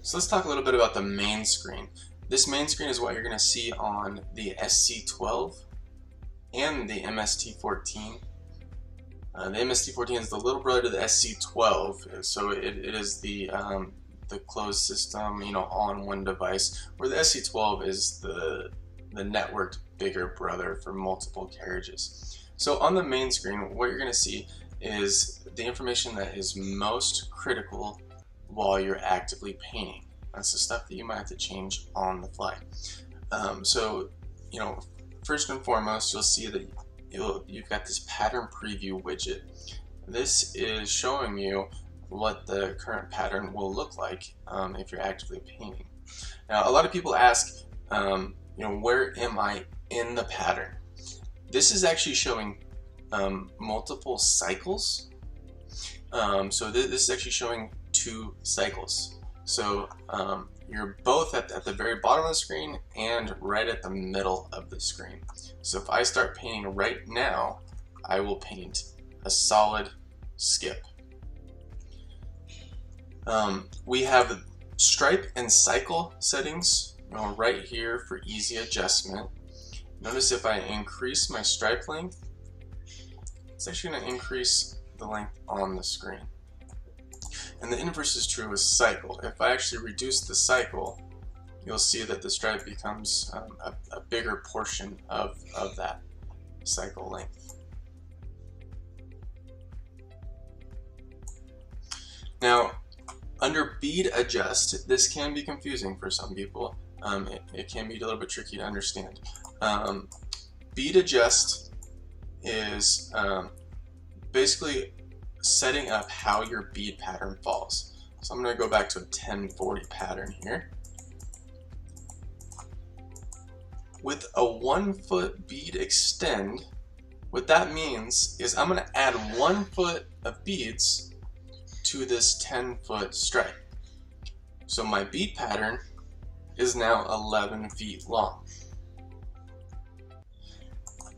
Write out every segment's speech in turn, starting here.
So let's talk a little bit about the main screen. This main screen is what you're going to see on the SC-12 and the MST-14. The MST-14 is the little brother to the SC-12, so it is the closed system, on one device, where the SC-12 is the networked bigger brother for multiple carriages. So on the main screen, what you're going to see is the information that is most critical while you're actively painting. That's the stuff that you might have to change on the fly. First and foremost, you'll see that you've got this pattern preview widget. This is showing you what the current pattern will look like if you're actively painting. Now, a lot of people ask, where am I in the pattern? This is actually showing multiple cycles. This is actually showing 2 cycles. So you're both at the very bottom of the screen and right at the middle of the screen. So if I start painting right now, I will paint a solid skip. We have stripe and cycle settings right here for easy adjustment. Notice if I increase my stripe length, it's actually going to increase the length on the screen. And the inverse is true with cycle. If I actually reduce the cycle, you'll see that the stripe becomes a bigger portion of that cycle length. Now, under bead adjust, this can be confusing for some people. It can be a little bit tricky to understand. Bead adjust is basically setting up how your bead pattern falls. So I'm going to go back to a 1040 pattern here. With a 1 foot bead extend, what that means is I'm going to add 1 foot of beads to this 10-foot stripe. So my bead pattern is now 11 feet long.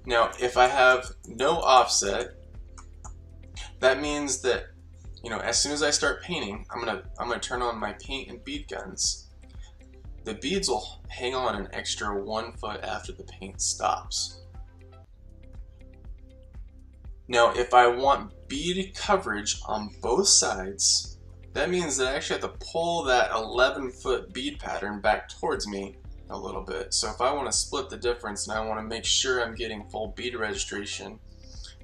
Now, if I have no offset, that means that, as soon as I start painting, I'm gonna turn on my paint and bead guns. The beads will hang on an extra 1 foot after the paint stops. Now, if I want bead coverage on both sides, that means that I actually have to pull that 11-foot bead pattern back towards me a little bit. So if I want to split the difference and I want to make sure I'm getting full bead registration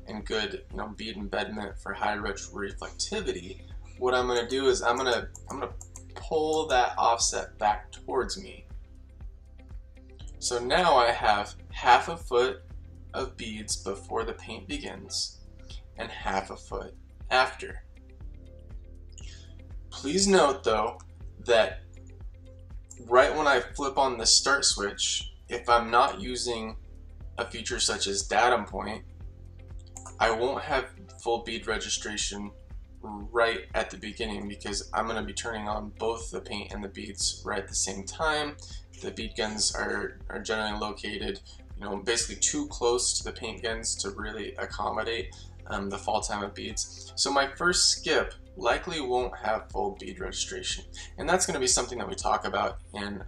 and good, bead embedment for high reflectivity, what I'm going to do is I'm going to pull that offset back towards me. So now I have half a foot of beads before the paint begins and half a foot after. Please note though that right when I flip on the start switch, if I'm not using a feature such as datum point, I won't have full bead registration right at the beginning because I'm going to be turning on both the paint and the beads right at the same time. The bead guns are generally located, basically too close to the paint guns to really accommodate the fall time of beads. So my first skip likely won't have full bead registration, and that's going to be something that we talk about in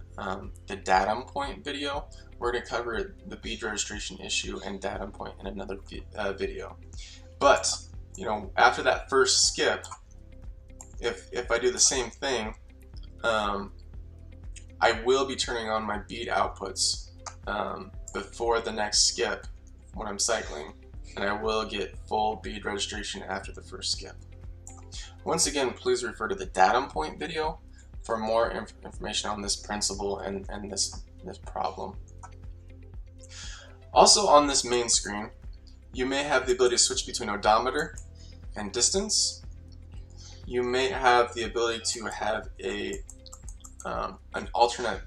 the datum point video. We're going to cover the bead registration issue and datum point in another video. But after that first skip, if I do the same thing, I will be turning on my bead outputs before the next skip when I'm cycling, and I will get full bead registration after the first skip. Once again, please refer to the datum point video for more information on this principle and this problem. Also on this main screen, you may have the ability to switch between odometer and distance. You may have the ability to have an alternate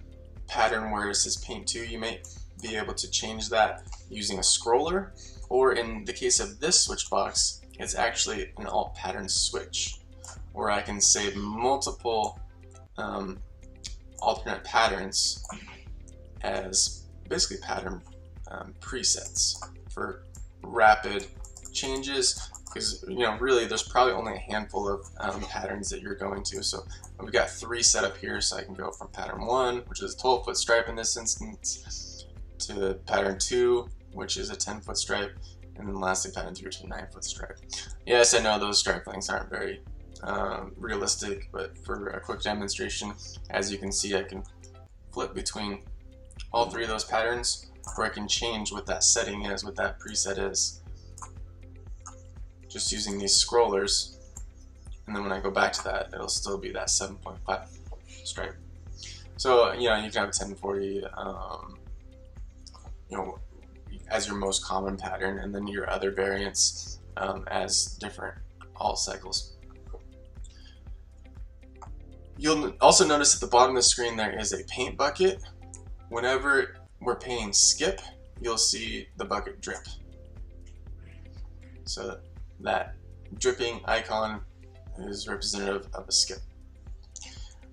pattern where it says paint to. You may be able to change that using a scroller, or in the case of this switch box, it's actually an alt pattern switch, where I can save multiple alternate patterns as basically pattern presets for rapid changes because really there's probably only a handful of patterns that you're going to. So we've got 3 set up here, so I can go from pattern 1, which is a 12-foot stripe in this instance, to pattern 2, which is a 10-foot stripe, and then lastly pattern 3, which is a 9-foot stripe. Yes, I know those stripe lengths aren't very realistic, but for a quick demonstration, as you can see, I can flip between all 3 of those patterns, or I can change what that setting is, what that preset is, just using these scrollers, and then when I go back to that, it'll still be that 7.5 stripe. So you can have 1040 as your most common pattern, and then your other variants as different alt cycles. You'll also notice at the bottom of the screen there is a paint bucket. Whenever we're painting skip, you'll see the bucket drip. So that dripping icon is representative of a skip.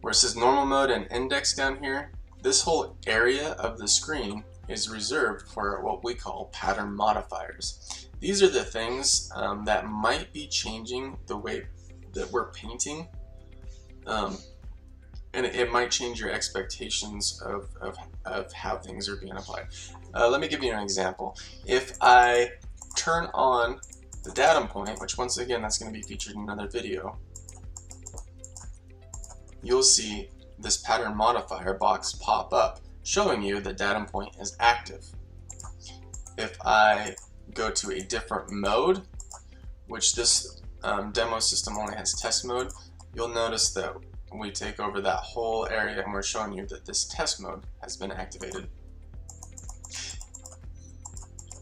Where it says normal mode and index down here, this whole area of the screen is reserved for what we call pattern modifiers. These are the things that might be changing the way that we're painting, and it might change your expectations of how things are being applied. Let me give you an example. If I turn on the datum point, which once again that's going to be featured in another video, you'll see this pattern modifier box pop up showing you that datum point is active. If I go to a different mode, which this demo system only has test mode, you'll notice that we take over that whole area and we're showing you that this test mode has been activated.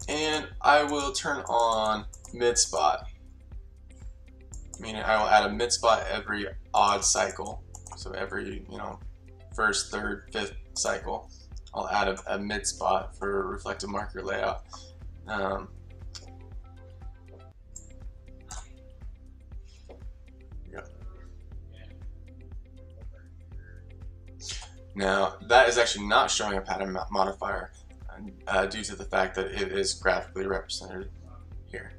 And I will turn on mid spot, meaning I will add a mid spot every odd cycle. So every first, third, fifth cycle, I'll add a mid spot for reflective marker layout. Now that is actually not showing a pattern modifier due to the fact that it is graphically represented here.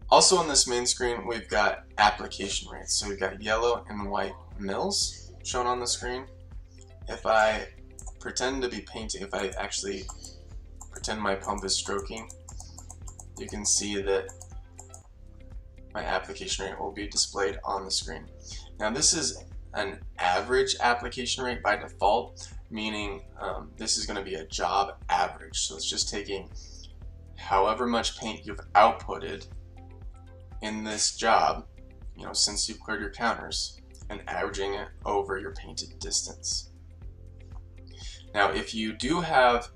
Also on this main screen, we've got application rates. So we've got yellow and white mills shown on the screen. If I pretend to be painting, if I actually pretend my pump is stroking, you can see that my application rate will be displayed on the screen. Now this is an average application rate by default, meaning this is going to be a job average. So it's just taking however much paint you've outputted in this job, since you've cleared your counters, and averaging it over your painted distance. Now, if you do have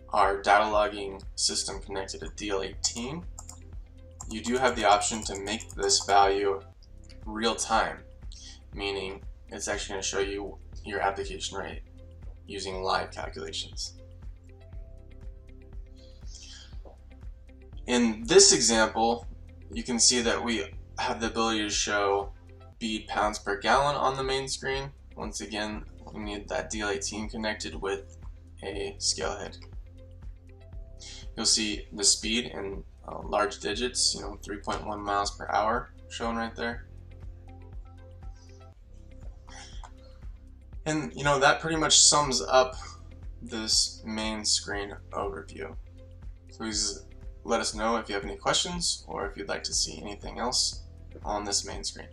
our data logging system connected to DL18, you do have the option to make this value real time, meaning it's actually going to show you your application rate using live calculations. In this example, you can see that we have the ability to show bead pounds per gallon on the main screen. Once again, we need that DL18 connected with a scale head. You'll see the speed in large digits, 3.1 miles per hour shown right there. And that pretty much sums up this main screen overview. Please let us know if you have any questions or if you'd like to see anything else on this main screen.